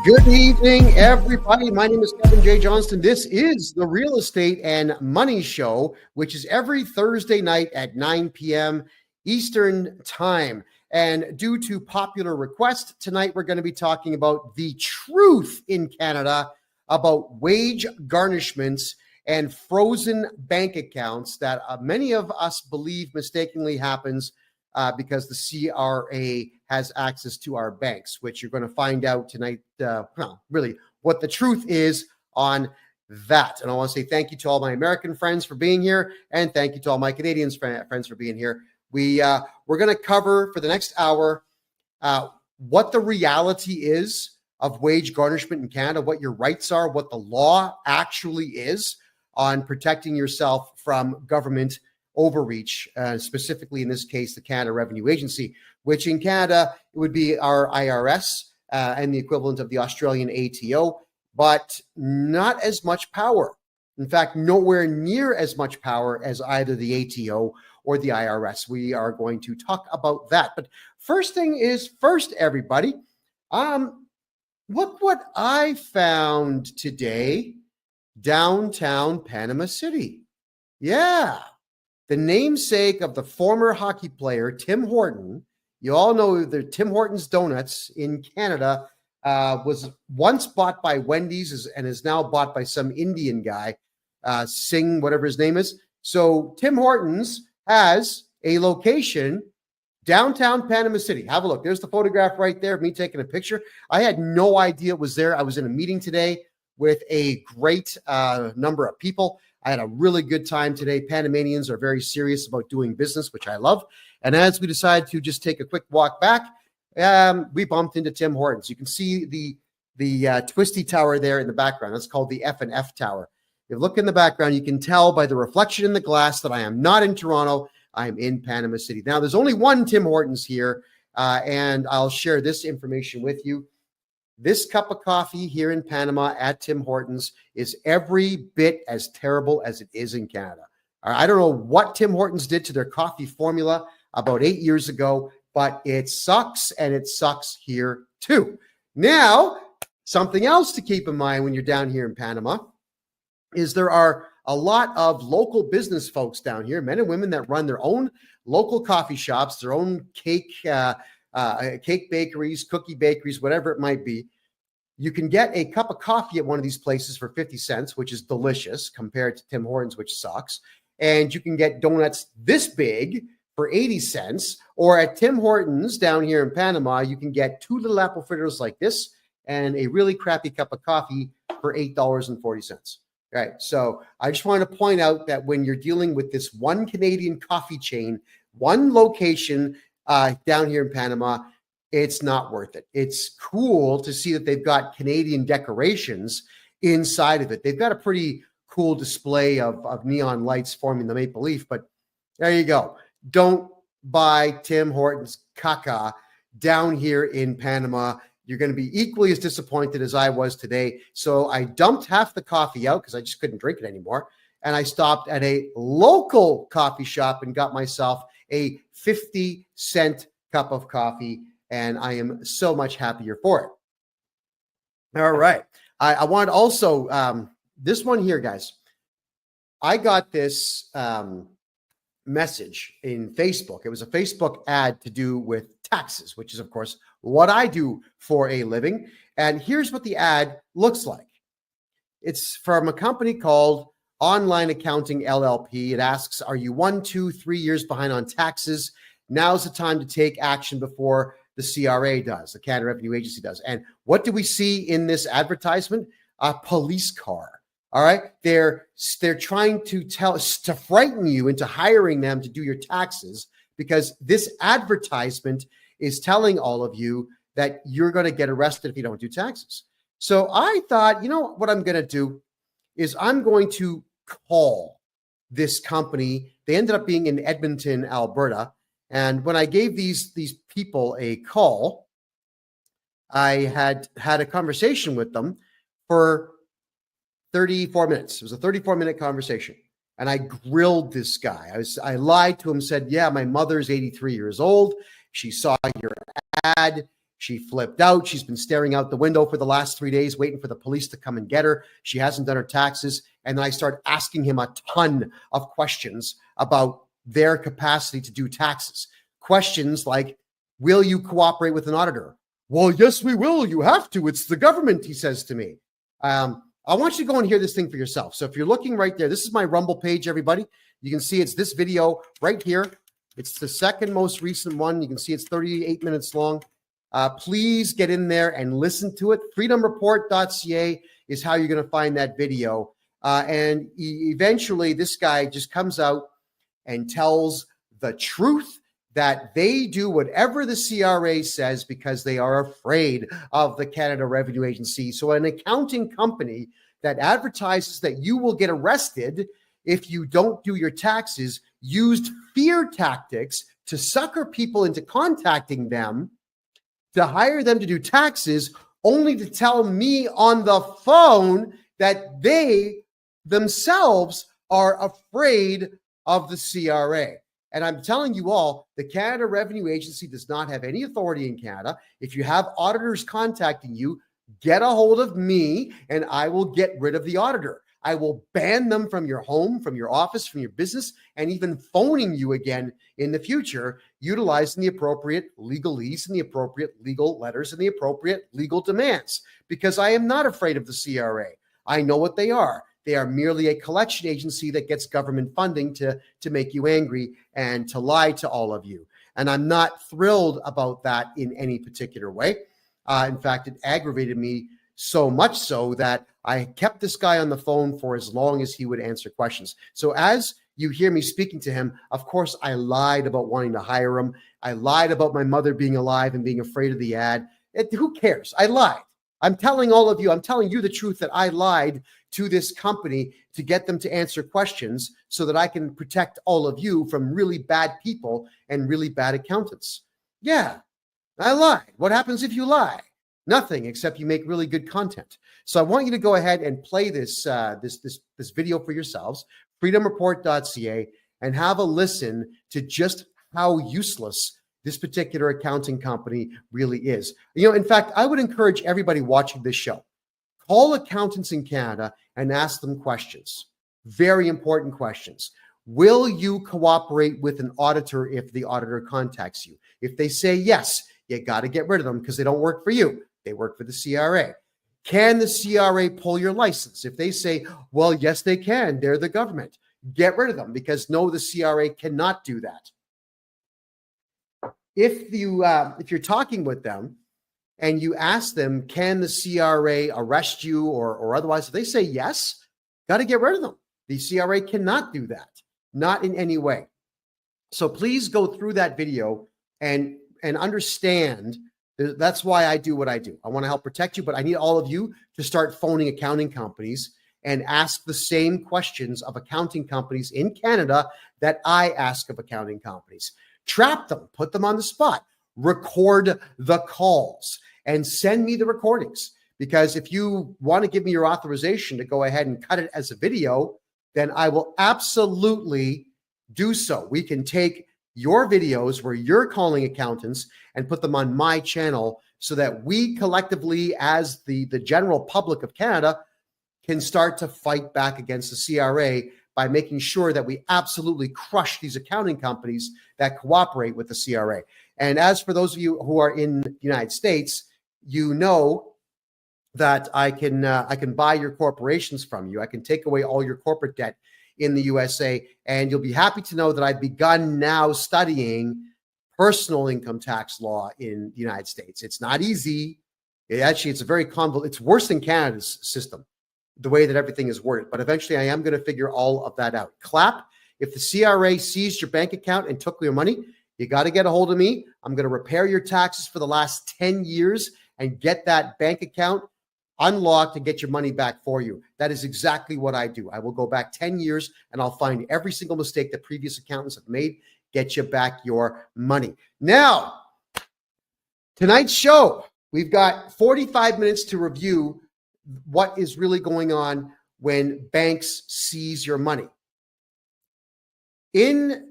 Good evening, everybody. My name is KevinJJohnston. This is the Real Estate and Money Show, which is every Thursday night at 9 p.m. Eastern Time. And due to popular request, tonight we're going to be talking about the truth in Canada about wage garnishments and frozen bank accounts that many of us believe mistakenly happens because the CRA has access to our banks, which you're going to find out tonight, really what the truth is on that. And I want to say thank you to all my American friends for being here, and thank you to all my Canadian friends for being here. We're going to cover for the next hour what the reality is of wage garnishment in Canada, what your rights are, what the law actually is on protecting yourself from government overreach, specifically in this case, the Canada Revenue Agency, which in Canada it would be our IRS and the equivalent of the Australian ATO, but not as much power. In fact, nowhere near as much power as either the ATO or the IRS. We are going to talk about that. But first thing is first, everybody. Look what I found today, downtown Panama City. Yeah. The namesake of the former hockey player, Tim Horton. You all know that Tim Hortons Donuts in Canada was once bought by Wendy's and is now bought by some Indian guy, Singh, whatever his name is. So Tim Hortons has a location downtown Panama City. Have a look. There's the photograph right there of me taking a picture. I had no idea it was there. I was in a meeting today with a great number of people. I had a really good time today. Panamanians are very serious about doing business, which I love. And as we decided to just take a quick walk back, we bumped into Tim Hortons. You can see the twisty tower there in the background. That's called the F&F Tower. If you look in the background, you can tell by the reflection in the glass that I am not in Toronto. I'm in Panama City. Now, there's only one Tim Hortons here, and I'll share this information with you. This cup of coffee here in Panama at Tim Hortons is every bit as terrible as it is in Canada. I don't know what Tim Hortons did to their coffee formula about 8 years ago, but it sucks, and it sucks here too. Now, something else to keep in mind when you're down here in Panama is there are a lot of local business folks down here, men and women that run their own local coffee shops, their own cake bakeries, cookie bakeries, whatever it might be. You can get a cup of coffee at one of these places for 50 cents, which is delicious compared to Tim Hortons, which sucks. And you can get donuts this big for 80 cents. Or at Tim Hortons down here in Panama, you can get 2 little apple fritters like this and a really crappy cup of coffee for $8.40. Right. So I just want to point out that when you're dealing with this one Canadian coffee chain, one location down here in Panama, it's not worth it. It's cool to see that they've got Canadian decorations inside of it. They've got a pretty cool display of neon lights forming the maple leaf, but there you go. Don't buy Tim Hortons caca down here in Panama. You're going to be equally as disappointed as I was today. So I dumped half the coffee out because I just couldn't drink it anymore. And I stopped at a local coffee shop and got myself a 50-cent cup of coffee. And I am so much happier for it. All right. I want to also, this one here, guys. I got this message in Facebook. It was a Facebook ad to do with taxes, which is, of course, what I do for a living. And here's what the ad looks like. It's from a company called Online Accounting LLP. It asks, are you 1, 2, 3 years behind on taxes? Now's the time to take action before the CRA does, the Canada Revenue Agency does. And what do we see in this advertisement? A police car. All right. They're trying to frighten you into hiring them to do your taxes, because this advertisement is telling all of you that you're going to get arrested if you don't do taxes. So I thought, you know what I'm going to do is I'm going to call this company. They ended up being in Edmonton, Alberta. And when I gave these people a call, I had a conversation with them for 34 minutes. It was a 34-minute conversation. And I grilled this guy. I lied to him, said, yeah, my mother's 83 years old. She saw your ad. She flipped out. She's been staring out the window for the last 3 days, waiting for the police to come and get her. She hasn't done her taxes. And then I start asking him a ton of questions about their capacity to do taxes. Questions like, will you cooperate with an auditor? Well, yes, we will. You have to. It's the government, he says to me. I want you to go and hear this thing for yourself. So if you're looking right there, this is my Rumble page, everybody. You can see it's this video right here. It's the second most recent one. You can see it's 38 minutes long. Please get in there and listen to it. freedomreport.ca is how you're going to find that video. And eventually this guy just comes out and tells the truth that they do whatever the CRA says because they are afraid of the Canada Revenue Agency. So an accounting company that advertises that you will get arrested if you don't do your taxes used fear tactics to sucker people into contacting them, to hire them to do taxes, only to tell me on the phone that they themselves are afraid of the CRA. And I'm telling you all, the Canada Revenue Agency does not have any authority in Canada. If you have auditors contacting you, get a hold of me and I will get rid of the auditor. I will ban them from your home, from your office, from your business, and even phoning you again in the future, utilizing the appropriate legalese and the appropriate legal letters and the appropriate legal demands, because I am not afraid of the CRA. I know what they are. They are merely a collection agency that gets government funding to make you angry and to lie to all of you. And I'm not thrilled about that in any particular way. In fact, it aggravated me so much so that I kept this guy on the phone for as long as he would answer questions. So as you hear me speaking to him, of course, I lied about wanting to hire him. I lied about my mother being alive and being afraid of the ad. Who cares? I lied. I'm telling all of you, I'm telling you the truth that I lied to this company to get them to answer questions so that I can protect all of you from really bad people and really bad accountants. Yeah, I lied. What happens if you lie? Nothing, except you make really good content. So I want you to go ahead and play this this video for yourselves, freedomreport.ca, and have a listen to just how useless this particular accounting company really is. You know, in fact, I would encourage everybody watching this show, call accountants in Canada and ask them questions. Very important questions. Will you cooperate with an auditor if the auditor contacts you? If they say yes, you got to get rid of them because they don't work for you. They work for the CRA. Can the CRA pull your license? If they say, well, yes, they can. They're the government. Get rid of them because no, the CRA cannot do that. If you're talking with them and you ask them, can the CRA arrest you or otherwise, if they say yes, got to get rid of them. The CRA cannot do that, not in any way. So please go through that video and understand that's why I do what I do. I want to help protect you, but I need all of you to start phoning accounting companies and ask the same questions of accounting companies in Canada that I ask of accounting companies. Trap them, put them on the spot, record the calls and send me the recordings. Because if you want to give me your authorization to go ahead and cut it as a video, then I will absolutely do so. We can take your videos where you're calling accountants and put them on my channel so that we collectively, as the general public of Canada, can start to fight back against the CRA by making sure that we absolutely crush these accounting companies that cooperate with the CRA. And as for those of you who are in the United States, you know that I can buy your corporations from you. I can take away all your corporate debt in the USA, and you'll be happy to know that I've begun now studying personal income tax law in the United States. It's not easy. It's a very convoluted. It's worse than Canada's system, the way that everything is worded. But eventually I am going to figure all of that out. Clap. If the CRA seized your bank account and took your money, you got to get a hold of me. I'm going to repair your taxes for the last 10 years and get that bank account unlocked and get your money back for you. That is exactly what I do. I will go back 10 years and I'll find every single mistake that previous accountants have made, get you back your money. Now, tonight's show, we've got 45 minutes to review what is really going on when banks seize your money. In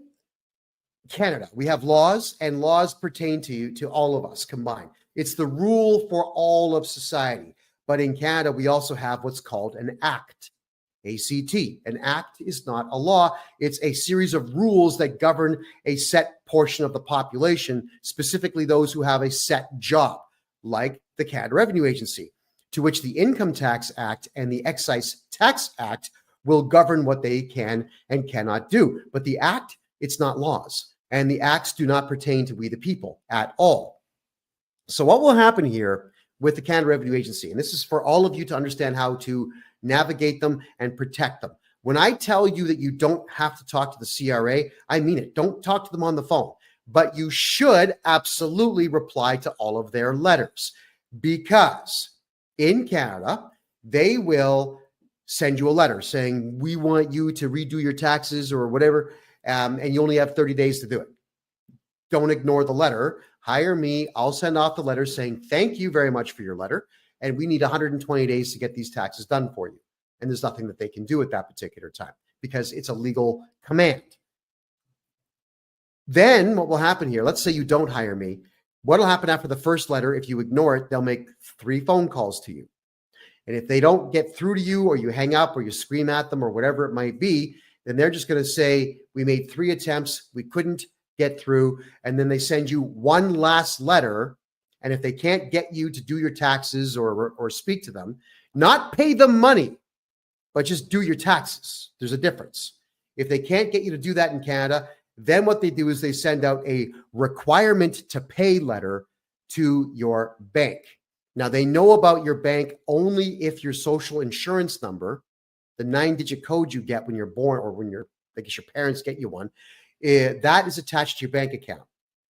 Canada, we have laws, and laws pertain to all of us combined. It's the rule for all of society. But in Canada, we also have what's called an act, ACT. An act is not a law. It's a series of rules that govern a set portion of the population, specifically those who have a set job, like the Canada Revenue Agency, to which the Income Tax Act and the Excise Tax Act will govern what they can and cannot do. But the act, it's not laws. And the acts do not pertain to we the people at all. So what will happen here with the Canada Revenue Agency, and this is for all of you to understand how to navigate them and protect them. When I tell you that you don't have to talk to the CRA, I mean it. Don't talk to them on the phone. But you should absolutely reply to all of their letters, because in Canada, they will send you a letter saying, we want you to redo your taxes or whatever, and you only have 30 days to do it. Don't ignore the letter. Hire me. I'll send off the letter saying, thank you very much for your letter, and we need 120 days to get these taxes done for you. And there's nothing that they can do at that particular time because it's a legal command. Then what will happen here, let's say you don't hire me. What will happen after the first letter? If you ignore it, they'll make 3 phone calls to you. And if they don't get through to you, or you hang up, or you scream at them, or whatever it might be, then they're just going to say, we made 3 attempts, we couldn't get through. And then they send you one last letter. And if they can't get you to do your taxes or speak to them, not pay them money, but just do your taxes. There's a difference. If they can't get you to do that in Canada, then what they do is they send out a requirement to pay letter to your bank. Now, they know about your bank only if your social insurance number, the 9-digit code you get when you're born, or when I guess your parents get you one, that is attached to your bank account.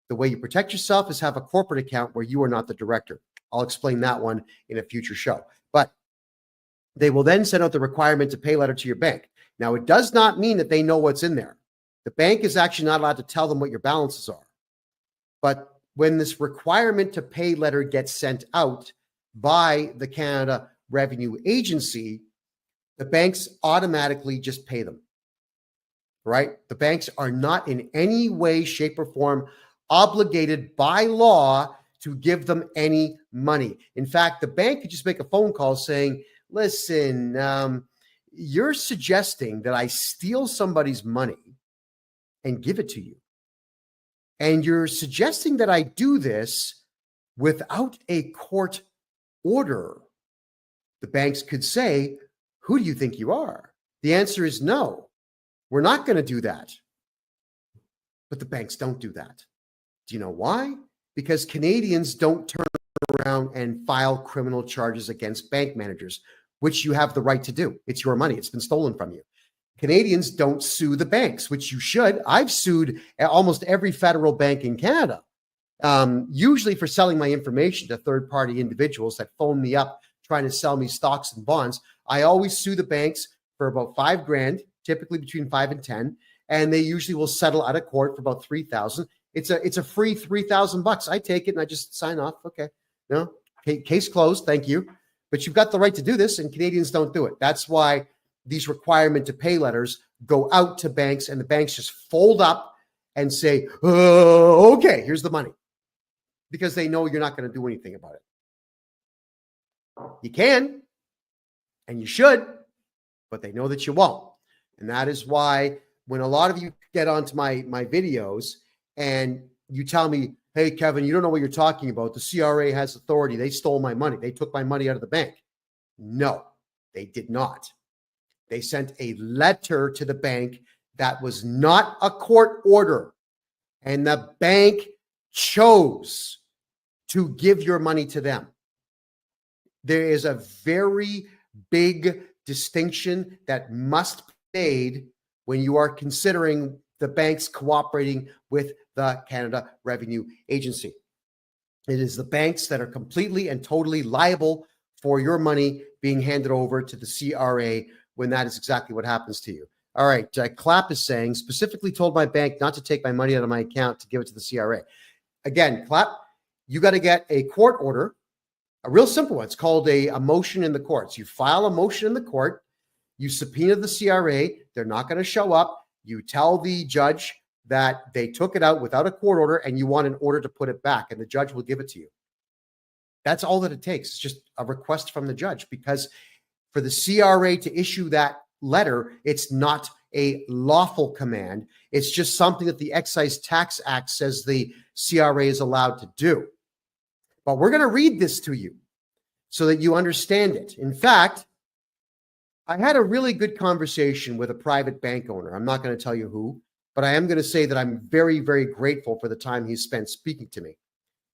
The way you protect yourself is have a corporate account where you are not the director. I'll explain that one in a future show. But they will then send out the requirement to pay letter to your bank. Now, it does not mean that they know what's in there. The bank is actually not allowed to tell them what your balances are. But when this requirement to pay letter gets sent out by the Canada Revenue Agency, the banks automatically just pay them, right? The banks are not in any way, shape, or form obligated by law to give them any money. In fact, the bank could just make a phone call saying, listen, you're suggesting that I steal somebody's money and give it to you. And you're suggesting that I do this without a court order. The banks could say, who do you think you are? The answer is no, we're not going to do that. But the banks don't do that. Do you know why? Because Canadians don't turn around and file criminal charges against bank managers, which you have the right to do. It's your money. It's been stolen from you. Canadians don't sue the banks, which you should. I've sued almost every federal bank in Canada, usually for selling my information to third-party individuals that phone me up trying to sell me stocks and bonds. I always sue the banks for about $5,000, typically between 5 and 10, and they usually will settle out of court for about $3,000. It's a free $3,000. I take it and I just sign off. Okay, no, case closed. Thank you. But you've got the right to do this, and Canadians don't do it. That's why these requirement to pay letters go out to banks, and the banks just fold up and say, oh, okay, here's the money, because they know you're not going to do anything about it. You can, and you should, but they know that you won't. And that is why when a lot of you get onto my videos and you tell me, hey, Kevin, you don't know what you're talking about. The CRA has authority. They stole my money. They took my money out of the bank. No, they did not. They sent a letter to the bank that was not a court order, and the bank chose to give your money to them. There is a very big distinction that must be made when you are considering the banks cooperating with the Canada Revenue Agency. It is the banks that are completely and totally liable for your money being handed over to the CRA when that is exactly what happens to you. All right, Clap is saying, specifically told my bank not to take my money out of my account to give it to the CRA. Again, Clap, you got to get a court order, a real simple one. It's called a motion in the courts. You file a motion in the court, you subpoena the CRA, they're not going to show up. You tell the judge that they took it out without a court order and you want an order to put it back, and the judge will give it to you. That's all that it takes. It's just a request from the judge, because for the CRA to issue that letter, it's not a lawful command. It's just something that the Excise Tax Act says the CRA is allowed to do. But we're going to read this to you so that you understand it. In fact, I had a really good conversation with a private bank owner. I'm not going to tell you who, but I am going to say that I'm very, very grateful for the time he spent speaking to me.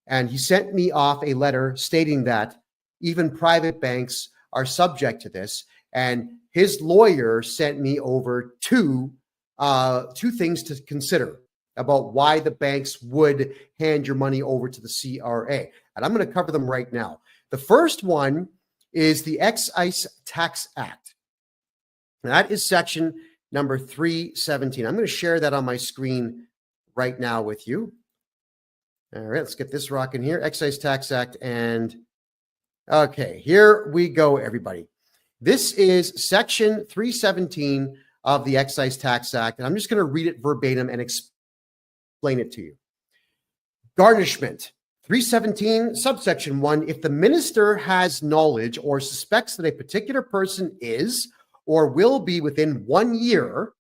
And he sent me off a letter stating that even private banks are subject to this. And his lawyer sent me over two things to consider about why the banks would hand your money over to the CRA. And I'm going to cover them right now. The first one is the Excise Tax Act. That is section number 317. I'm going to share that on my screen right now with you. All right, let's get this rocking here. Excise Tax Act. And okay, here we go, everybody. This is section 317 of the Excise Tax Act. And I'm just going to read it verbatim and explain it to you. Garnishment. 317, subsection 1, if the minister has knowledge or suspects that a particular person is or will be within 1 year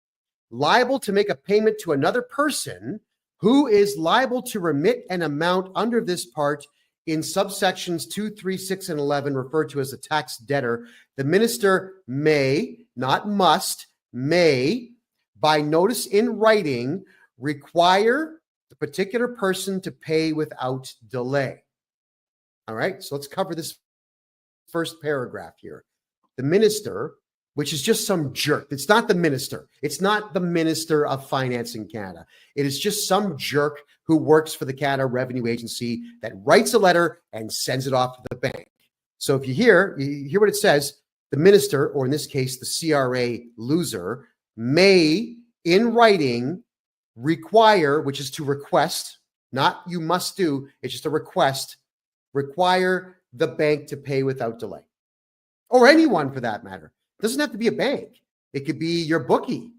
liable to make a payment to another person who is liable to remit an amount under this part in subsections 2, 3, 6, and 11, referred to as the tax debtor, the minister may, not must, may, by notice in writing, require the particular person to pay without delay. All right, so let's cover this first paragraph here. The minister, which is just some jerk. It's not the minister. It's not the Minister of Finance in Canada. It is just some jerk who works for the Canada Revenue Agency that writes a letter and sends it off to the bank. So if you hear what it says, the minister, or in this case, the CRA loser, may, in writing, require, which is to request, not you must do, it's just a request, require the bank to pay without delay. Or anyone for that matter. It doesn't have to be a bank. It could be your bookie.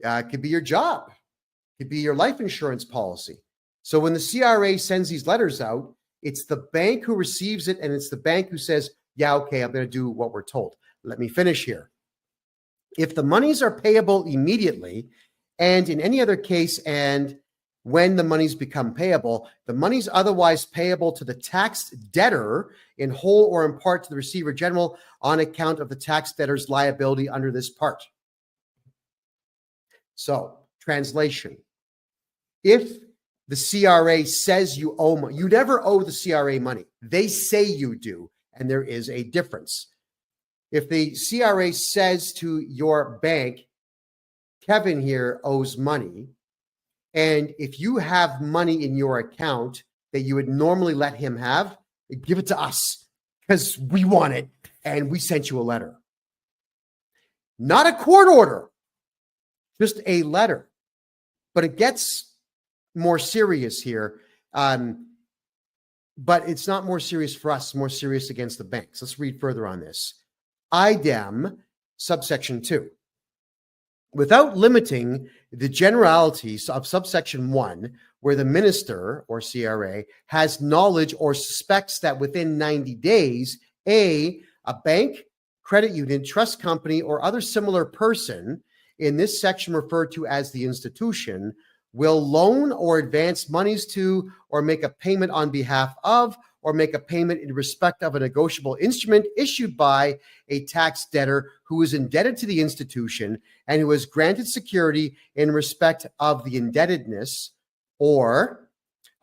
It could be your job. It could be your life insurance policy. So when the CRA sends these letters out, it's the bank who receives it, and it's the bank who says, yeah, okay, I'm going to do what we're told. Let me finish here. If the monies are payable immediately, and in any other case, and when the monies become payable, the monies otherwise payable to the taxed debtor in whole or in part to the receiver general on account of the tax debtor's liability under this part. So, translation. If the CRA says you owe money, you never owe the CRA money. They say you do, and there is a difference. If the CRA says to your bank, Kevin here owes money, and if you have money in your account that you would normally let him have, give it to us because we want it and we sent you a letter. Not a court order, just a letter. But it gets more serious here. But it's not more serious for us, it's more serious against the banks. Let's read further on this. Idem, subsection 2. Without limiting the generalities of subsection 1, where the minister or CRA has knowledge or suspects that within 90 days, a bank, credit union, trust company, or other similar person, in this section referred to as the institution, will loan or advance monies to or make a payment on behalf of or make a payment in respect of a negotiable instrument issued by a tax debtor who is indebted to the institution and who has granted security in respect of the indebtedness, or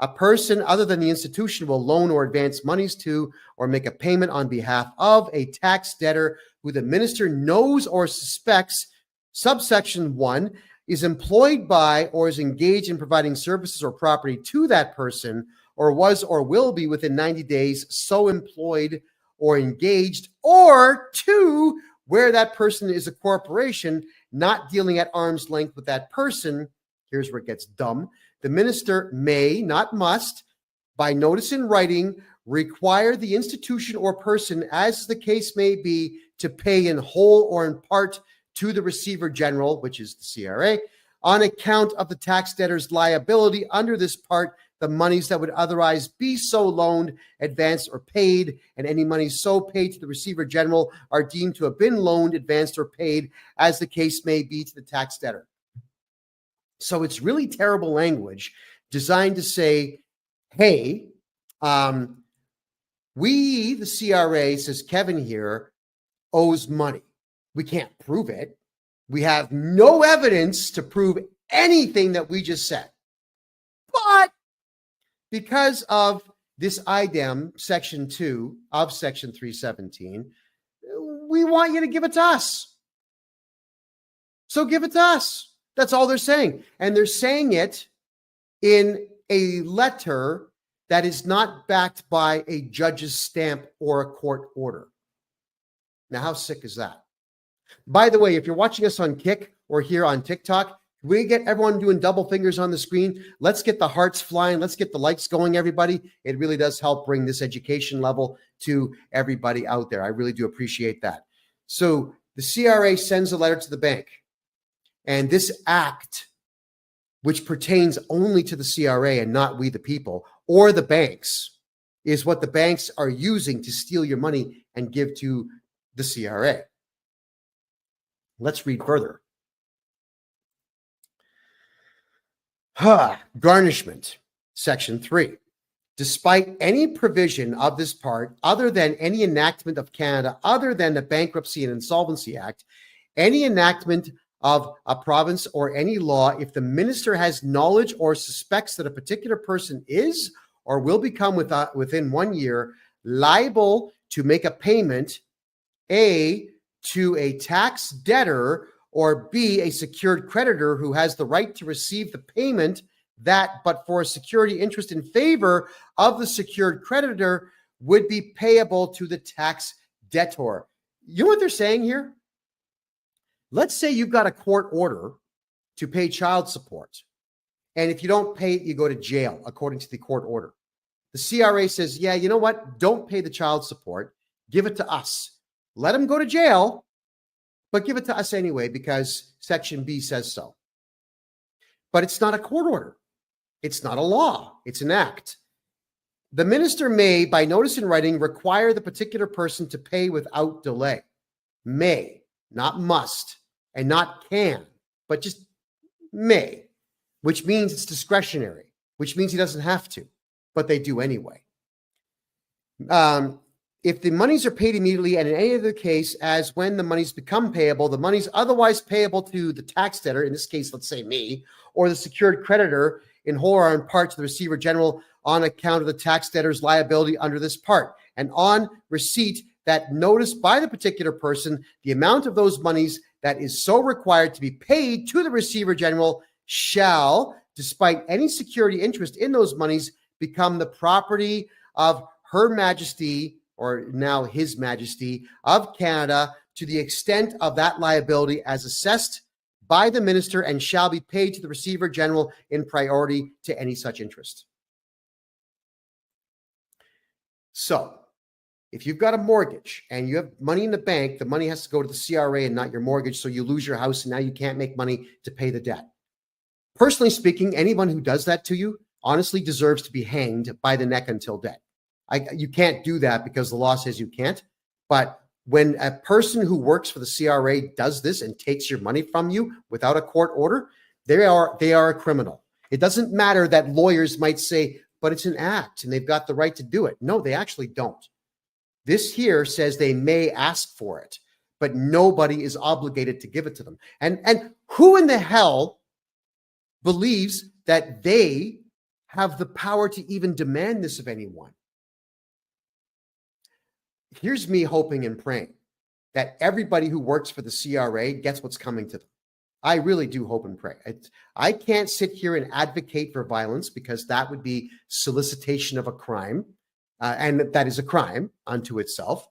a person other than the institution will loan or advance monies to or make a payment on behalf of a tax debtor who the minister knows or suspects, subsection 1, is employed by or is engaged in providing services or property to that person, or was or will be within 90 days so employed or engaged, or 2, where that person is a corporation not dealing at arm's length with that person. Here's where it gets dumb. The minister may, not must, by notice in writing, require the institution or person, as the case may be, to pay in whole or in part to the receiver general, which is the CRA, on account of the tax debtor's liability under this part, the monies that would otherwise be so loaned, advanced, or paid, and any monies so paid to the receiver general are deemed to have been loaned, advanced, or paid, as the case may be, to the tax debtor. So it's really terrible language designed to say, hey, we, the CRA, says Kevin here, owes money. We can't prove it. We have no evidence to prove anything that we just said. But because of this IDEM, Section 2 of Section 317, we want you to give it to us. So give it to us. That's all they're saying. And they're saying it in a letter that is not backed by a judge's stamp or a court order. Now, how sick is that? By the way, if you're watching us on Kick or here on TikTok, we get everyone doing double fingers on the screen. Let's get the hearts flying. Let's get the likes going, everybody. It really does help bring this education level to everybody out there. I really do appreciate that. So the CRA sends a letter to the bank, and this act, which pertains only to the CRA and not we the people or the banks, is what the banks are using to steal your money and give to the CRA. Let's read further. Garnishment, Section 3. Despite any provision of this part, other than any enactment of Canada, other than the Bankruptcy and Insolvency Act, any enactment of a province or any law, if the minister has knowledge or suspects that a particular person is or will become within 1 year liable to make a payment, A, to a tax debtor, or B, a secured creditor who has the right to receive the payment that, but for a security interest in favor of the secured creditor, would be payable to the tax debtor. You know what they're saying here? Let's say you've got a court order to pay child support, and if you don't pay it, you go to jail, according to the court order. The CRA says, yeah, you know what? Don't pay the child support. Give it to us. Let him go to jail, but give it to us anyway because Section B says so. But it's not a court order. It's not a law. It's an act. The minister may, by notice in writing, require the particular person to pay without delay. May, not must, and not can, but just may, which means it's discretionary, which means he doesn't have to, but they do anyway. If the monies are paid immediately, and in any other case, as when the monies become payable, the monies otherwise payable to the tax debtor, in this case, let's say me, or the secured creditor, in whole or in part to the receiver general on account of the tax debtor's liability under this part, and on receipt that notice by the particular person, the amount of those monies that is so required to be paid to the receiver general shall, despite any security interest in those monies, become the property of Her Majesty, or now His Majesty of Canada, to the extent of that liability as assessed by the minister, and shall be paid to the receiver general in priority to any such interest. So, if you've got a mortgage and you have money in the bank, the money has to go to the CRA and not your mortgage, so you lose your house and now you can't make money to pay the debt. Personally speaking, anyone who does that to you honestly deserves to be hanged by the neck until dead. You can't do that because the law says you can't. But when a person who works for the CRA does this and takes your money from you without a court order, they are a criminal. It doesn't matter that lawyers might say, but it's an act and they've got the right to do it. No, they actually don't. This here says they may ask for it, but nobody is obligated to give it to them. And who in the hell believes that they have the power to even demand this of anyone? Here's me hoping and praying that everybody who works for the CRA gets what's coming to them. I really do hope and pray. I can't sit here and advocate for violence because that would be solicitation of a crime, and that is a crime unto itself.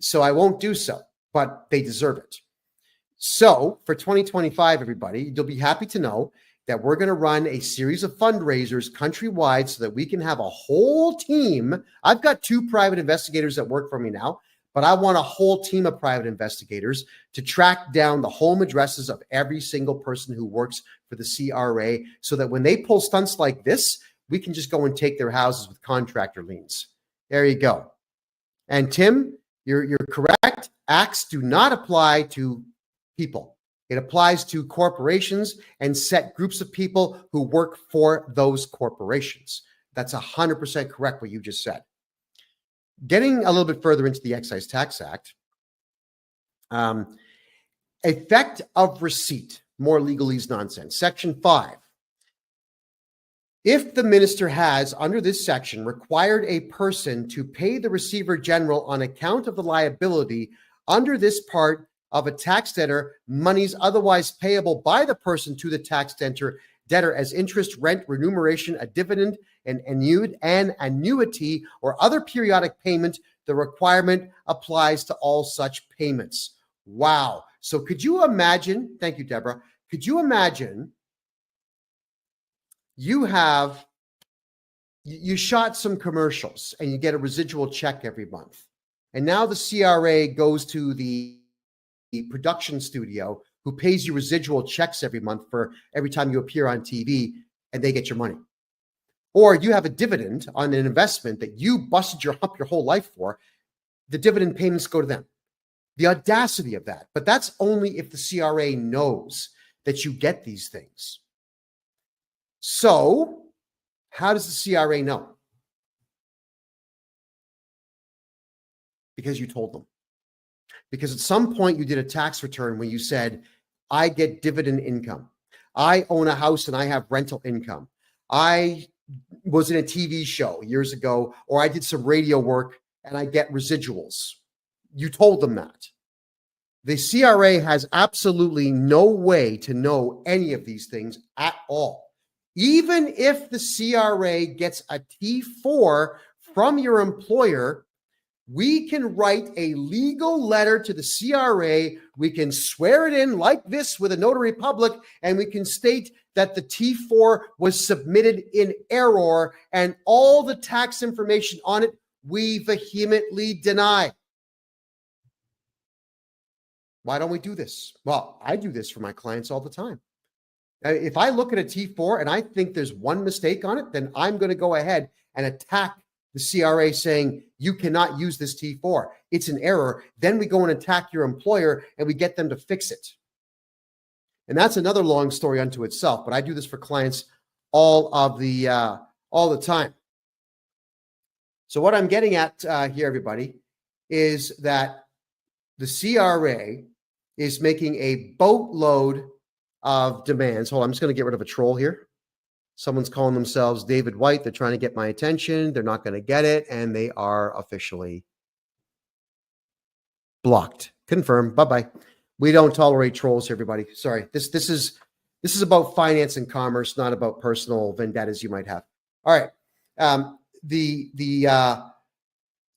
So I won't do so, but they deserve it. So for 2025, everybody, you'll be happy to know that we're going to run a series of fundraisers countrywide so that we can have a whole team. I've got 2 private investigators that work for me now, but I want a whole team of private investigators to track down the home addresses of every single person who works for the CRA so that when they pull stunts like this, we can just go and take their houses with contractor liens. There you go. And Tim, you're correct. Acts do not apply to people. It applies to corporations and set groups of people who work for those corporations. That's 100% correct what you just said. Getting a little bit further into the Excise Tax Act, effect of receipt, more legalese nonsense. Section 5. If the minister has, under this section, required a person to pay the receiver general on account of the liability under this part of a tax debtor, monies otherwise payable by the person to the tax debtor as interest, rent, remuneration, a dividend, an annuity, or other periodic payment, the requirement applies to all such payments. Wow. So could you imagine, thank you, Deborah, could you imagine you shot some commercials and you get a residual check every month. And now the CRA goes to the production studio who pays you residual checks every month for every time you appear on TV, and they get your money. Or you have a dividend on an investment that you busted up your whole life for. The dividend payments go to them. The audacity of that. But that's only if the CRA knows that you get these things. So how does the CRA know? Because you told them. Because at some point you did a tax return where you said, I get dividend income. I own a house and I have rental income. I was in a TV show years ago, or I did some radio work and I get residuals. You told them that. The CRA has absolutely no way to know any of these things at all. Even if the CRA gets a T4 from your employer, we can write a legal letter to the CRA. We can swear it in like this with a notary public, and we can state that the T4 was submitted in error, and all the tax information on it we vehemently deny. Why don't we do this? Well, I do this for my clients all the time. If I look at a T4 and I think there's one mistake on it, then I'm going to go ahead and attack the CRA saying, you cannot use this T4. It's an error. Then we go and attack your employer and we get them to fix it. And that's another long story unto itself, but I do this for clients all the time. So what I'm getting at here, everybody, is that the CRA is making a boatload of demands. Hold on, I'm just going to get rid of a troll here. Someone's calling themselves David White. They're trying to get my attention. They're not going to get it, and they are officially blocked. Confirm. Bye-bye. We don't tolerate trolls, everybody. Sorry. This is about finance and commerce, not about personal vendettas you might have. All right. The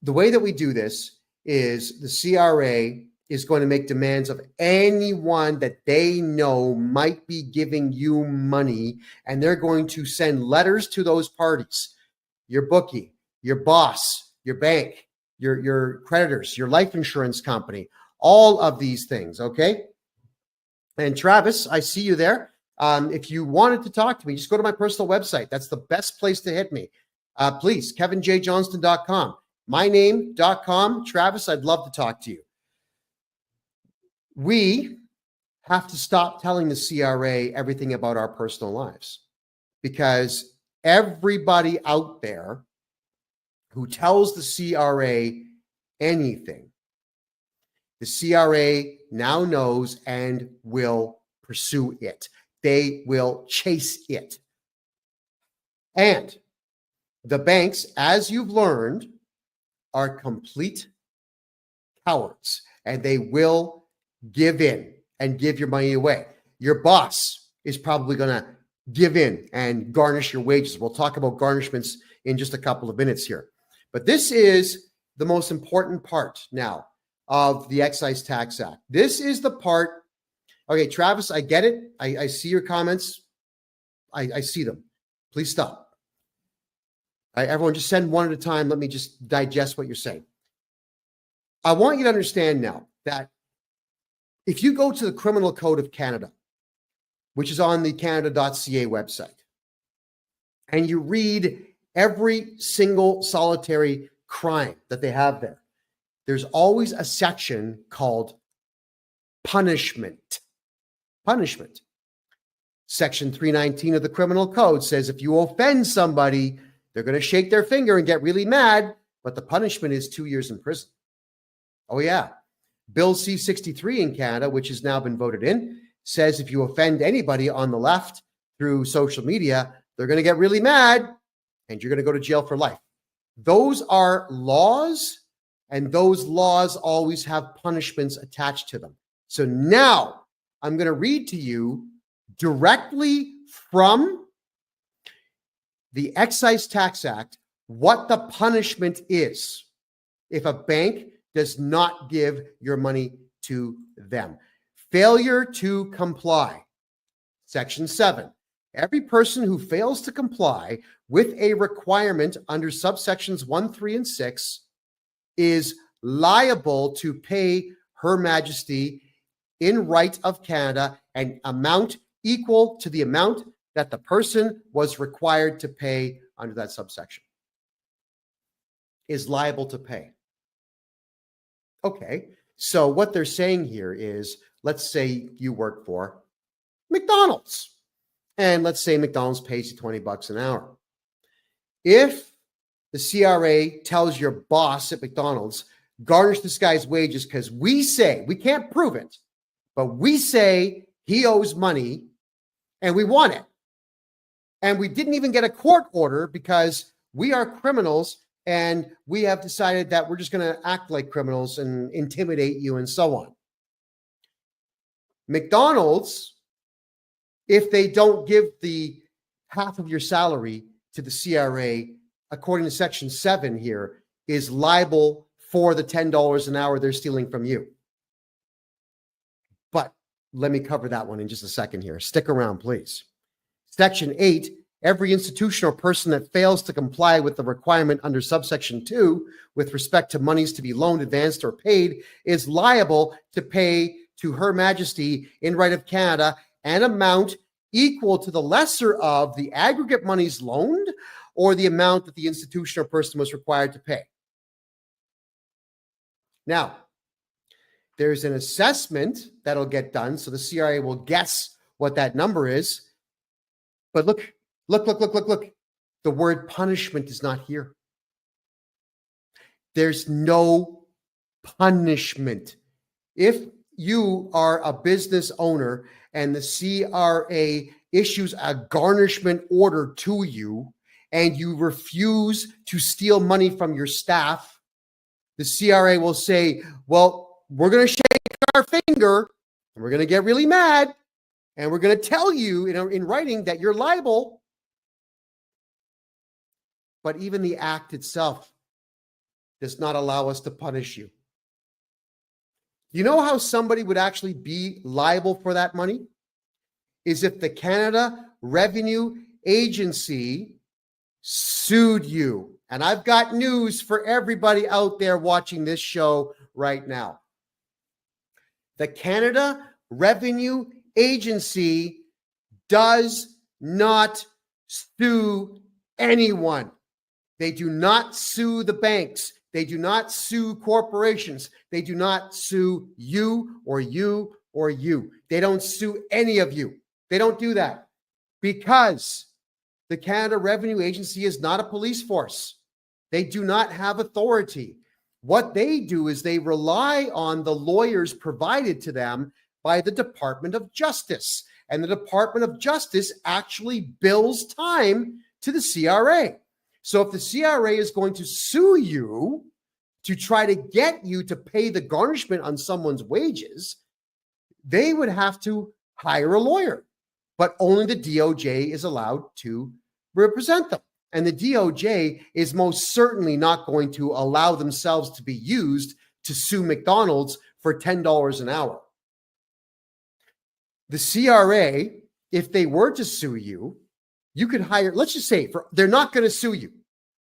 way that we do this is the CRA is going to make demands of anyone that they know might be giving you money, and they're going to send letters to those parties, your bookie, your boss, your bank, your creditors, your life insurance company, all of these things, okay? And Travis, I see you there. If you wanted to talk to me, just go to my personal website. That's the best place to hit me. Please, KevinJJohnston.com, myname.com. Travis, I'd love to talk to you. We have to stop telling the CRA everything about our personal lives, because everybody out there who tells the CRA anything, the CRA now knows and will pursue it. They will chase it. And the banks, as you've learned, are complete cowards, and they will give in and give your money away. Your boss is probably going to give in and garnish your wages. We'll talk about garnishments in just a couple of minutes here. But this is the most important part now of the Excise Tax Act. This is the part. Okay, Travis, I get it. I see your comments. I see them. Please stop. All right, everyone, just send one at a time. Let me just digest what you're saying. I want you to understand now that if you go to the Criminal Code of Canada, which is on the canada.ca website, and you read every single solitary crime that they have there, there's always a section called punishment. Punishment. Section 319 of the Criminal Code says if you offend somebody, they're going to shake their finger and get really mad, but the punishment is 2 years in prison. Oh, yeah. Bill C-63 in Canada, which has now been voted in, says if you offend anybody on the left through social media, they're going to get really mad and you're going to go to jail for life. Those are laws, and those laws always have punishments attached to them. So now I'm going to read to you directly from the Excise Tax Act what the punishment is if a bank does not give your money to them. Failure to comply. Section 7. Every person who fails to comply with a requirement under subsections 1, 3, and 6 is liable to pay Her Majesty in right of Canada an amount equal to the amount that the person was required to pay under that subsection. Is liable to pay. Okay, so what they're saying here is, let's say you work for McDonald's, and let's say McDonald's pays you $20 an hour. If the CRA tells your boss at McDonald's, garnish this guy's wages because we say, we can't prove it, but we say he owes money and we want it. And we didn't even get a court order because we are criminals and we have decided that we're just going to act like criminals and intimidate you and so on. McDonald's, if they don't give the half of your salary to the CRA, according to Section 7 here, is liable for the $10 an hour they're stealing from you. But let me cover that one in just a second here. Stick around, please. Section 8, every institution or person that fails to comply with the requirement under subsection 2 with respect to monies to be loaned, advanced, or paid is liable to pay to Her Majesty in right of Canada an amount equal to the lesser of the aggregate monies loaned or the amount that the institution or person was required to pay. Now, there's an assessment that'll get done, so the CRA will guess what that number is. But look. The word punishment is not here. There's no punishment. If you are a business owner and the CRA issues a garnishment order to you and you refuse to steal money from your staff, the CRA will say, well, we're going to shake our finger and we're going to get really mad and we're going to tell you in writing that you're liable. But even the act itself does not allow us to punish you. You know how somebody would actually be liable for that money? Is if the Canada Revenue Agency sued you. And I've got news for everybody out there watching this show right now. The Canada Revenue Agency does not sue anyone. They do not sue the banks. They do not sue corporations. They do not sue you or you or you. They don't sue any of you. They don't do that because the Canada Revenue Agency is not a police force. They do not have authority. What they do is they rely on the lawyers provided to them by the Department of Justice. And the Department of Justice actually bills time to the CRA. So if the CRA is going to sue you to try to get you to pay the garnishment on someone's wages, they would have to hire a lawyer. But only the DOJ is allowed to represent them. And the DOJ is most certainly not going to allow themselves to be used to sue McDonald's for $10 an hour. The CRA, if they were to sue you, you could hire, let's just say, they're not going to sue you.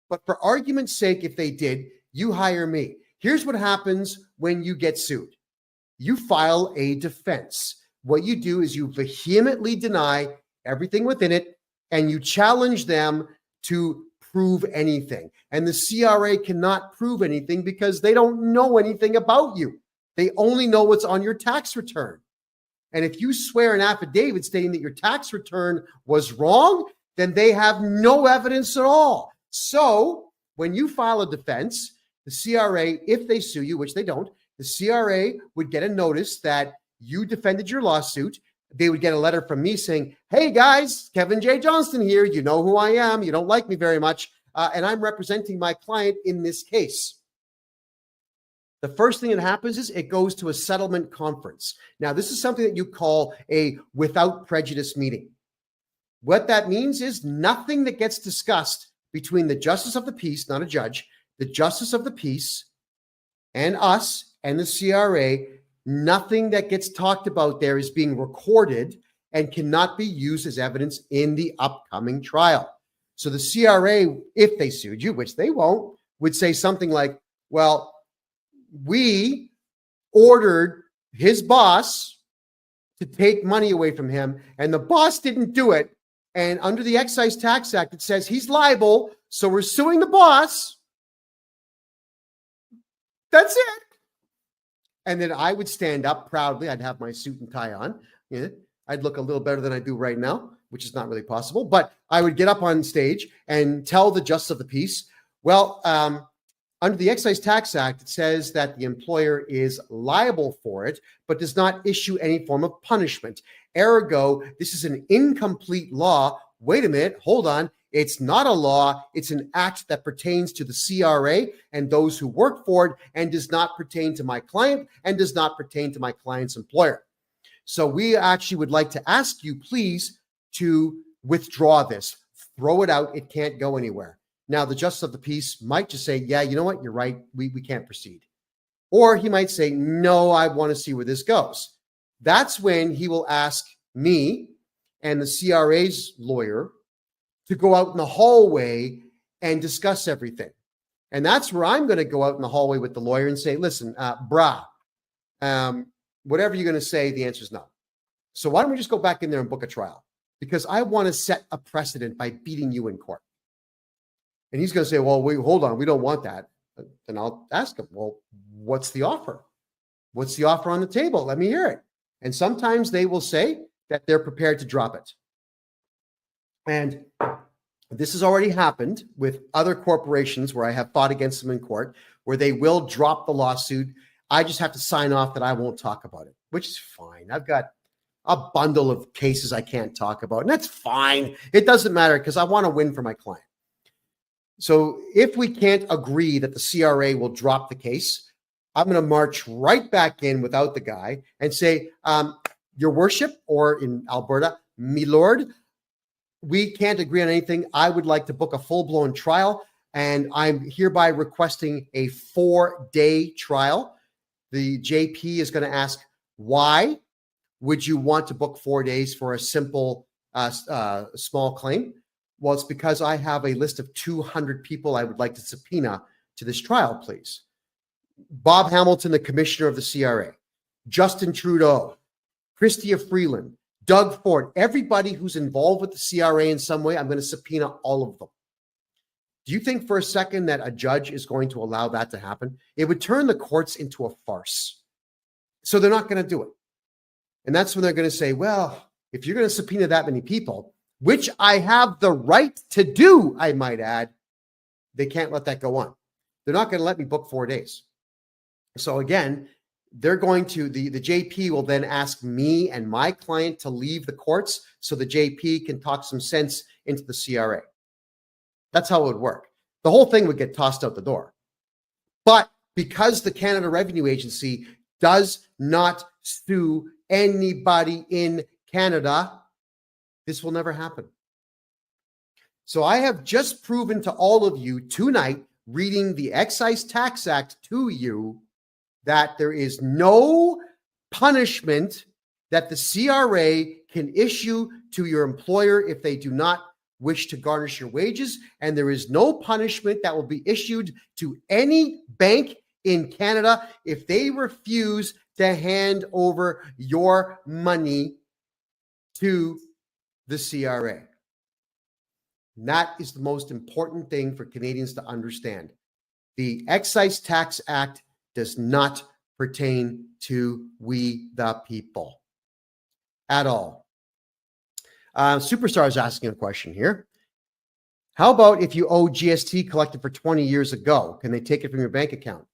But for argument's sake, if they did, you hire me. Here's what happens when you get sued. You file a defense. What you do is you vehemently deny everything within it, and you challenge them to prove anything. And the CRA cannot prove anything because they don't know anything about you. They only know what's on your tax return. And if you swear an affidavit stating that your tax return was wrong, then they have no evidence at all. So when you file a defense, the CRA, if they sue you, which they don't, the CRA would get a notice that you defended your lawsuit. They would get a letter from me saying, hey guys, KevinJJohnston here. You know who I am. You don't like me very much. And I'm representing my client in this case. The first thing that happens is it goes to a settlement conference. Now, this is something that you call a without prejudice meeting. What that means is nothing that gets discussed between the justice of the peace, not a judge, the justice of the peace and us and the CRA, nothing that gets talked about there is being recorded and cannot be used as evidence in the upcoming trial. So the CRA, if they sued you, which they won't, would say something like, well, we ordered his boss to take money away from him, and the boss didn't do it. And under the Excise Tax Act, it says he's liable, so we're suing the boss. That's it. And then I would stand up proudly. I'd have my suit and tie on. Yeah, I'd look a little better than I do right now, which is not really possible. But I would get up on stage and tell the justice of the peace, well, under the Excise Tax Act, it says that the employer is liable for it, but does not issue any form of punishment. Ergo, this is an incomplete law. Wait a minute, hold on. It's not a law. It's an act that pertains to the CRA and those who work for it and does not pertain to my client and does not pertain to my client's employer. So we actually would like to ask you, please, to withdraw this. Throw it out. It can't go anywhere. Now, the justice of the peace might just say, yeah, you know what? You're right. We can't proceed. Or he might say, no, I want to see where this goes. That's when he will ask me and the CRA's lawyer to go out in the hallway and discuss everything. And that's where I'm going to go out in the hallway with the lawyer and say, listen, whatever you're going to say, the answer is no. So why don't we just go back in there and book a trial? Because I want to set a precedent by beating you in court. And he's going to say, well, wait, hold on. We don't want that. Then I'll ask him, well, what's the offer? What's the offer on the table? Let me hear it. And sometimes they will say that they're prepared to drop it. And this has already happened with other corporations where I have fought against them in court, where they will drop the lawsuit. I just have to sign off that I won't talk about it, which is fine. I've got a bundle of cases I can't talk about, and that's fine. It doesn't matter because I want to win for my client. So if we can't agree that the CRA will drop the case, I'm going to march right back in without the guy and say, Your Worship, or in Alberta, me lord, we can't agree on anything. I would like to book a full-blown trial, and I'm hereby requesting a 4-day trial. The JP is going to ask, why would you want to book 4 days for a simple, small claim? Well, it's because I have a list of 200 people I would like to subpoena to this trial, please. Bob Hamilton, the commissioner of the CRA, Justin Trudeau, Chrystia Freeland, Doug Ford, everybody who's involved with the CRA in some way, I'm going to subpoena all of them. Do you think for a second that a judge is going to allow that to happen? It would turn the courts into a farce. So they're not going to do it. And that's when they're going to say, well, if you're going to subpoena that many people, which I have the right to do, I might add, they can't let that go on. They're not going to let me book 4 days. So again, they're going to, the JP will then ask me and my client to leave the courts so the JP can talk some sense into the CRA. That's how it would work. The whole thing would get tossed out the door. But because the Canada Revenue Agency does not sue anybody in Canada, this will never happen. So I have just proven to all of you tonight, reading the Excise Tax Act to you, that there is no punishment that the CRA can issue to your employer if they do not wish to garnish your wages, and there is no punishment that will be issued to any bank in Canada if they refuse to hand over your money to the CRA. And that is the most important thing for Canadians to understand. The Excise Tax Act does not pertain to we the people at all. Superstar is asking a question here. How about if you owe GST collected for 20 years ago? Can they take it from your bank account?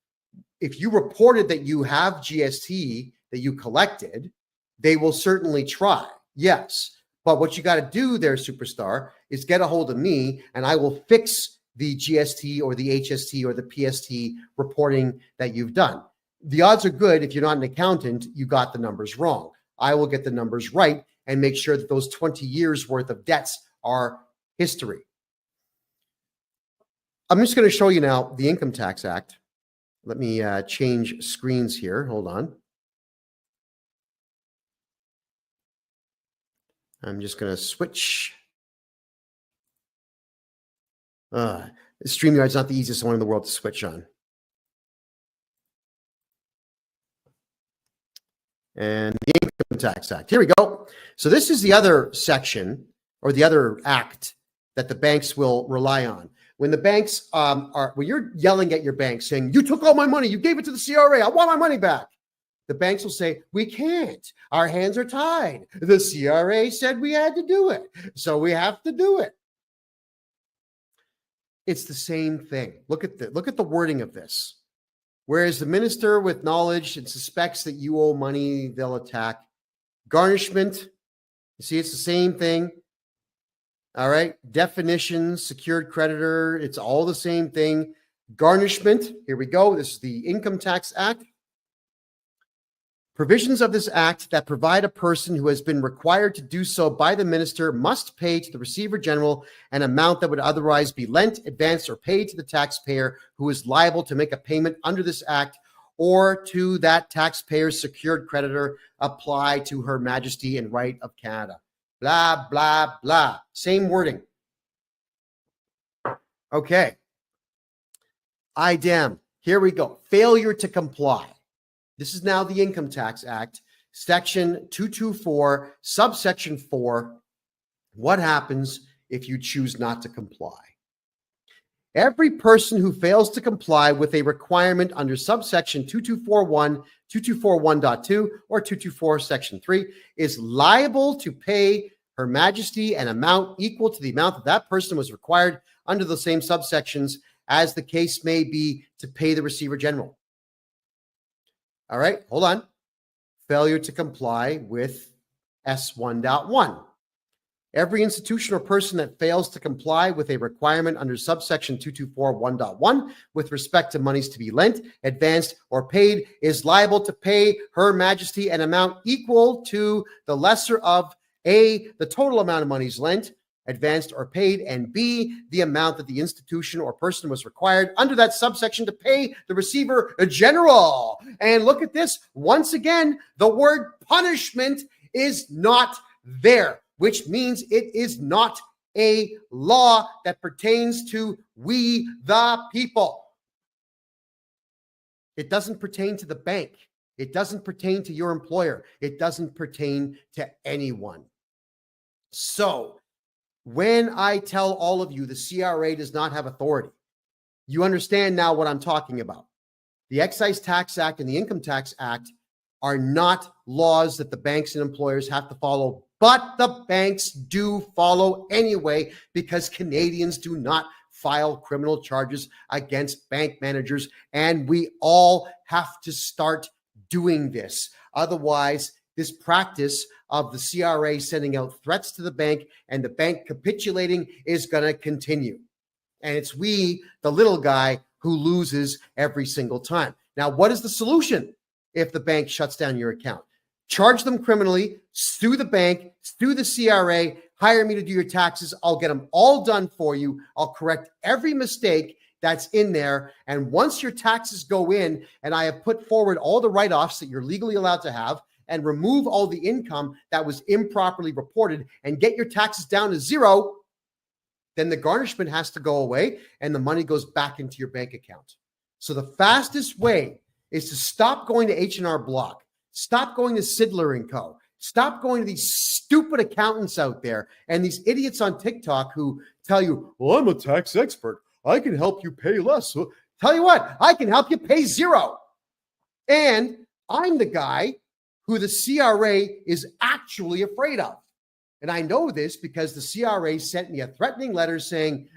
If you reported that you have GST that you collected, they will certainly try. Yes. But what you got to do there, Superstar, is get a hold of me and I will fix the GST or the HST or the PST reporting that you've done. The odds are good if you're not an accountant, you got the numbers wrong. I will get the numbers right and make sure that those 20 years worth of debts are history. I'm just going to show you now the Income Tax Act. Let me change screens here. Hold on. I'm just going to switch. StreamYard's not the easiest one in the world to switch on. And the Income Tax Act. Here we go. So this is the other section or the other act that the banks will rely on. When the banks when you're yelling at your bank saying, you took all my money, you gave it to the CRA, I want my money back. The banks will say, we can't. Our hands are tied. The CRA said we had to do it, so we have to do it. It's the same thing. Look at the wording of this. Whereas the minister with knowledge and suspects that you owe money, they'll attack. Garnishment, you see, it's the same thing. All right. Definitions, secured creditor, it's all the same thing. Garnishment, here we go. This is the Income Tax Act. Provisions of this act that provide a person who has been required to do so by the minister must pay to the Receiver General an amount that would otherwise be lent, advanced, or paid to the taxpayer who is liable to make a payment under this act, or to that taxpayer's secured creditor apply to Her Majesty and Right of Canada. Blah, blah, blah. Same wording. Okay. IDEM. Here we go. Failure to comply. This is now the Income Tax Act, Section 224, subsection 4. What happens if you choose not to comply? Every person who fails to comply with a requirement under subsection 2241, 2241.2, or 224 section 3 is liable to pay Her Majesty an amount equal to the amount that person was required under the same subsections as the case may be to pay the Receiver General. All right, hold on. Failure to comply with S1.1. Every institution or person that fails to comply with a requirement under subsection 224.1.1 with respect to monies to be lent, advanced, or paid is liable to pay Her Majesty an amount equal to the lesser of A, the total amount of monies lent, advanced, or paid, and B, the amount that the institution or person was required under that subsection to pay the Receiver General. And look at this. Once again, the word punishment is not there, which means it is not a law that pertains to we the people. It doesn't pertain to the bank. It doesn't pertain to your employer. It doesn't pertain to anyone. So, when I tell all of you the CRA does not have authority, you understand now what I'm talking about. The Excise Tax Act and the Income Tax Act are not laws that the banks and employers have to follow, but the banks do follow anyway because Canadians do not file criminal charges against bank managers, and we all have to start doing this. Otherwise, this practice of the CRA sending out threats to the bank and the bank capitulating is going to continue. And it's we, the little guy, who loses every single time. Now, what is the solution if the bank shuts down your account? Charge them criminally, sue the bank, sue the CRA, hire me to do your taxes. I'll get them all done for you. I'll correct every mistake that's in there. And once your taxes go in and I have put forward all the write-offs that you're legally allowed to have, and remove all the income that was improperly reported and get your taxes down to zero, then the garnishment has to go away and the money goes back into your bank account. So the fastest way is to stop going to H&R Block, stop going to Sidler & Co., Stop going to these stupid accountants out there and these idiots on TikTok who tell you, well, I'm a tax expert. I can help you pay less. So tell you what, I can help you pay zero. And I'm the guy who the CRA is actually afraid of. And I know this because the CRA sent me a threatening letter saying,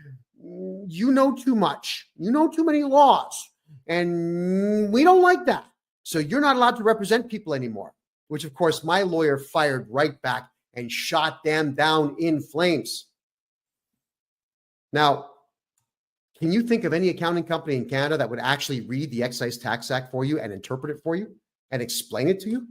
you know too much. You know too many laws. And we don't like that. So you're not allowed to represent people anymore, which of course my lawyer fired right back and shot them down in flames. Now, can you think of any accounting company in Canada that would actually read the Excise Tax Act for you and interpret it for you and explain it to you?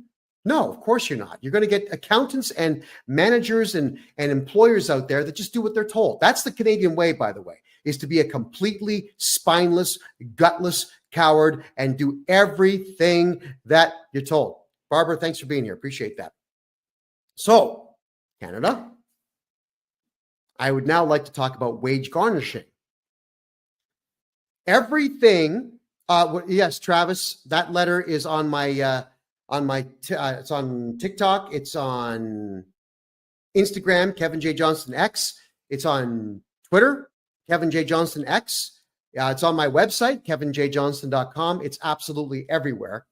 No, of course you're not. You're going to get accountants and managers and employers out there that just do what they're told. That's the Canadian way, by the way, is to be a completely spineless, gutless coward and do everything that you're told. Barbara, thanks for being here. Appreciate that. So, Canada, I would now like to talk about wage garnishing. Everything, yes, Travis, that letter is on my, it's on TikTok, it's on Instagram, KevinJJohnston X, it's on Twitter, KevinJJohnston X, it's on my website, KevinJJohnston.com. It's absolutely everywhere.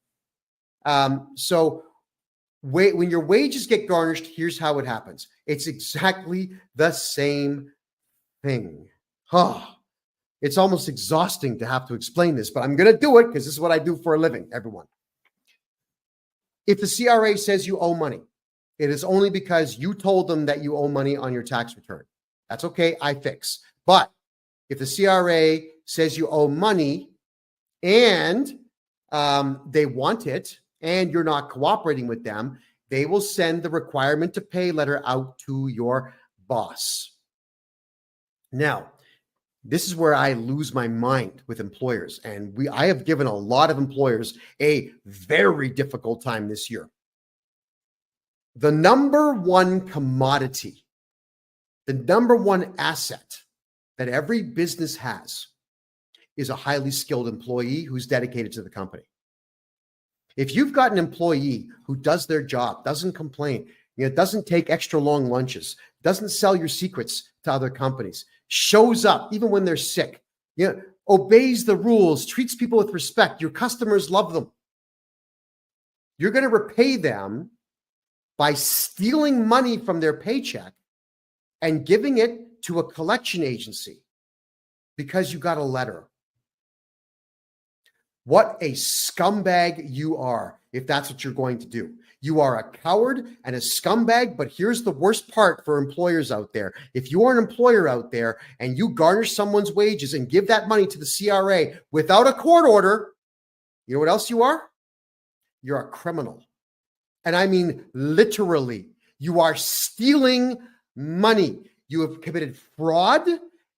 So when your wages get garnished, here's how it happens. It's exactly the same thing. It's almost exhausting to have to explain this, but I'm going to do it because this is what I do for a living, everyone. If the CRA says you owe money, it is only because you told them that you owe money on your tax return. That's okay, I fix. But if the CRA says you owe money and they want it and you're not cooperating with them, they will send the requirement to pay letter out to your boss. Now, this is where I lose my mind with employers. And I have given a lot of employers a very difficult time this year. The number one commodity, the number one asset that every business has is a highly skilled employee who's dedicated to the company. If you've got an employee who does their job, doesn't complain, doesn't take extra long lunches, doesn't sell your secrets to other companies, shows up even when they're sick, obeys the rules, treats people with respect, your customers love them, you're going to repay them by stealing money from their paycheck and giving it to a collection agency because you got a letter. What a scumbag you are if that's what you're going to do. You are a coward and a scumbag, but here's the worst part for employers out there. If you are an employer out there and you garnish someone's wages and give that money to the CRA without a court order, you know what else you are? You're a criminal. And I mean literally, you are stealing money. You have committed fraud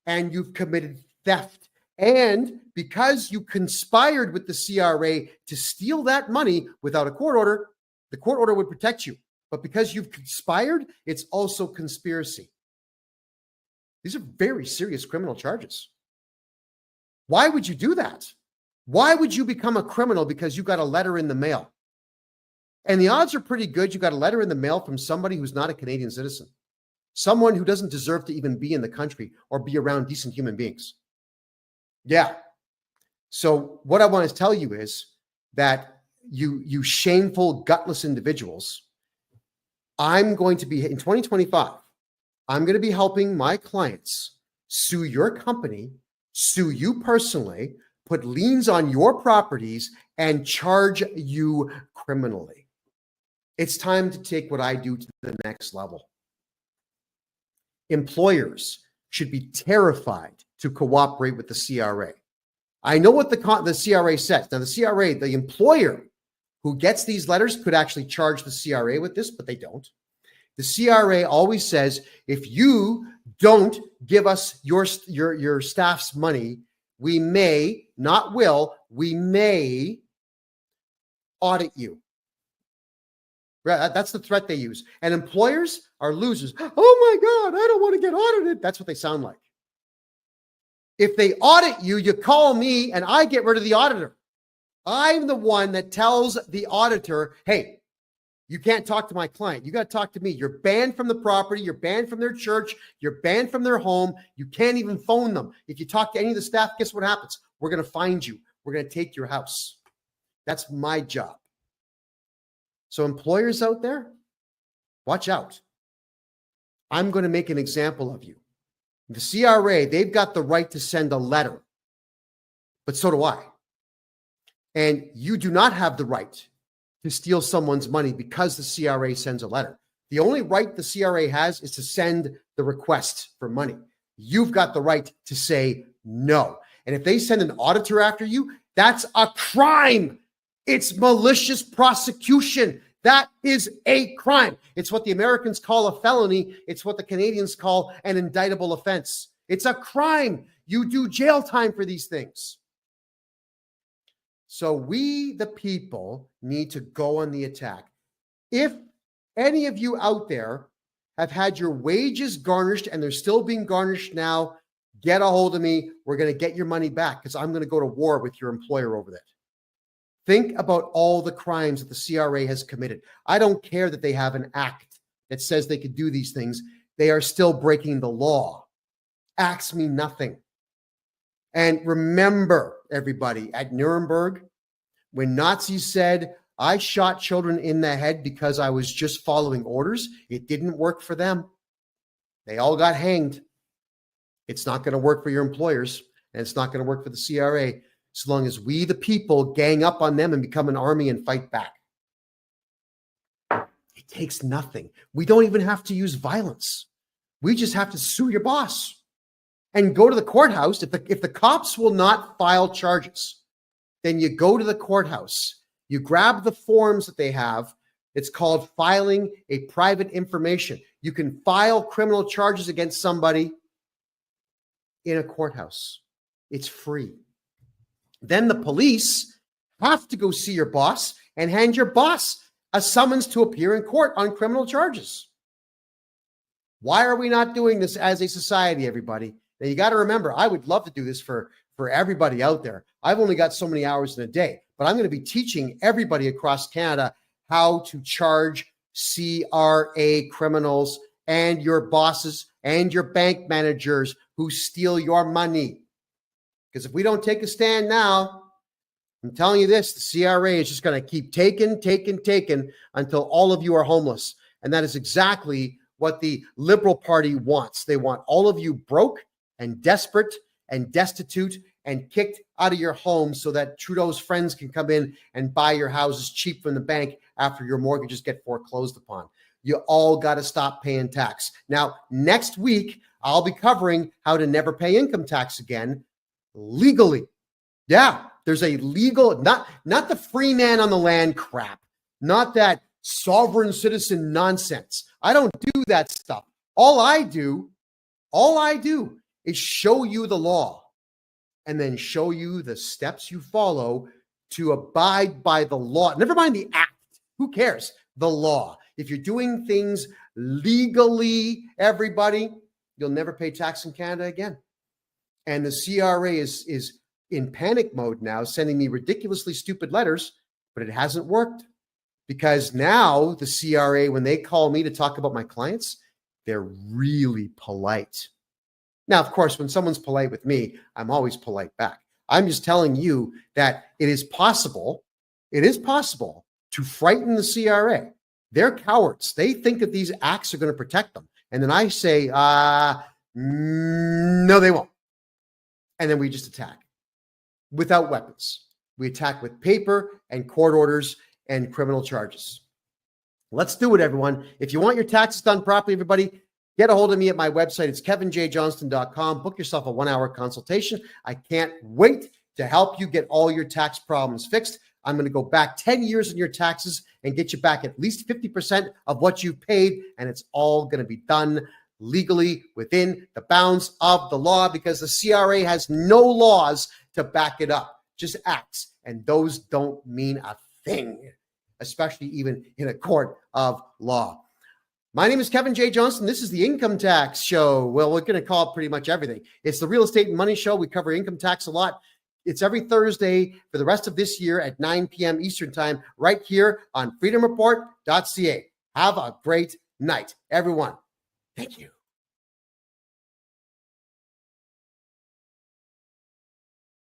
and you've committed theft. And because you conspired with the CRA to steal that money without a court order, the court order would protect you. But because you've conspired, it's also conspiracy. These are very serious criminal charges. Why would you do that? Why would you become a criminal because you got a letter in the mail? And the odds are pretty good you got a letter in the mail from somebody who's not a Canadian citizen, someone who doesn't deserve to even be in the country or be around decent human beings. Yeah. So what I want to tell you is that you shameful, gutless individuals, I'm going to be, in 2025, I'm going to be helping my clients sue your company, sue you personally, put liens on your properties, and charge you criminally. It's time to take what I do to the next level. Employers should be terrified to cooperate with the CRA. I know what the CRA says. Now, the CRA, the employer who gets these letters could actually charge the CRA with this, but they don't. The CRA always says, if you don't give us your staff's money, we may, not will, we may audit you. That's the threat they use. And employers are losers. Oh my God, I don't want to get audited. That's what they sound like. If they audit you, you call me and I get rid of the auditor. I'm the one that tells the auditor, hey, You can't talk to my client. You got to talk to me. You're banned from the property. You're banned from their church. You're banned from their home. You can't even phone them. If you talk to any of the staff, guess what happens? We're going to find you. We're going to take your house. That's my job. So employers out there, watch out. I'm going to make an example of you. The CRA, they've got the right to send a letter, but so do I. And you do not have the right to steal someone's money because the CRA sends a letter. The only right the CRA has is to send the request for money. You've got the right to say no. And if they send an auditor after you, that's a crime. It's malicious prosecution. That is a crime. It's what the Americans call a felony. It's what the Canadians call an indictable offense. It's a crime. You do jail time for these things. So we, the people, need to go on the attack. If any of you out there have had your wages garnished and they're still being garnished now, get a hold of me. We're going to get your money back because I'm going to go to war with your employer over that. Think about all the crimes that the CRA has committed. I don't care that they have an act that says they could do these things. They are still breaking the law. Acts mean nothing. And remember, everybody, at Nuremberg, when Nazis said, I shot children in the head because I was just following orders, it didn't work for them. They all got hanged. It's not going to work for your employers, and it's not going to work for the CRA as long as we, the people, gang up on them and become an army and fight back. It takes nothing. We don't even have to use violence. We just have to sue your boss and go to the courthouse. If the cops will not file charges, then you go to the courthouse. You grab the forms that they have. It's called filing a private information. You can file criminal charges against somebody in a courthouse. It's free. Then the police have to go see your boss and hand your boss a summons to appear in court on criminal charges. Why are we not doing this as a society, everybody? Now, you got to remember, I would love to do this for everybody out there. I've only got so many hours in a day, but I'm going to be teaching everybody across Canada how to charge CRA criminals and your bosses and your bank managers who steal your money. Because if we don't take a stand now, I'm telling you this, the CRA is just going to keep taking until all of you are homeless. And that is exactly what the Liberal Party wants. They want all of you broke and desperate and destitute and kicked out of your home so that Trudeau's friends can come in and buy your houses cheap from the bank after your mortgages get foreclosed upon. You all got to stop paying tax. Now, next week, I'll be covering how to never pay income tax again legally. Yeah, there's a legal, not the free man on the land crap, not that sovereign citizen nonsense. I don't do that stuff. All I do is show you the law and then show you the steps you follow to abide by the law. Never mind the act. Who cares? The law. If you're doing things legally, everybody, you'll never pay tax in Canada again. And the CRA is in panic mode now, sending me ridiculously stupid letters, but it hasn't worked. Because now the CRA, when they call me to talk about my clients, they're really polite. Now, of course, when someone's polite with me, I'm always polite back. I'm just telling you that it is possible to frighten the CRA. They're cowards. They think that these acts are going to protect them. And then I say, no, they won't. And then we just attack without weapons. We attack with paper and court orders and criminal charges. Let's do it, everyone. If you want your taxes done properly, everybody, get a hold of me at my website. It's KevinJJohnston.com. Book yourself a 1-hour consultation. I can't wait to help you get all your tax problems fixed. I'm going to go back 10 years in your taxes and get you back at least 50% of what you paid, and it's all going to be done legally within the bounds of the law because the CRA has no laws to back it up, just acts, and those don't mean a thing, especially even in a court of law. My name is Kevin J. Johnston. This is the Income Tax Show. Well, we're going to call it pretty much everything. It's the Real Estate and Money Show. We cover income tax a lot. It's every Thursday for the rest of this year at 9 p.m. Eastern Time, right here on freedomreport.ca. Have a great night, everyone. Thank you.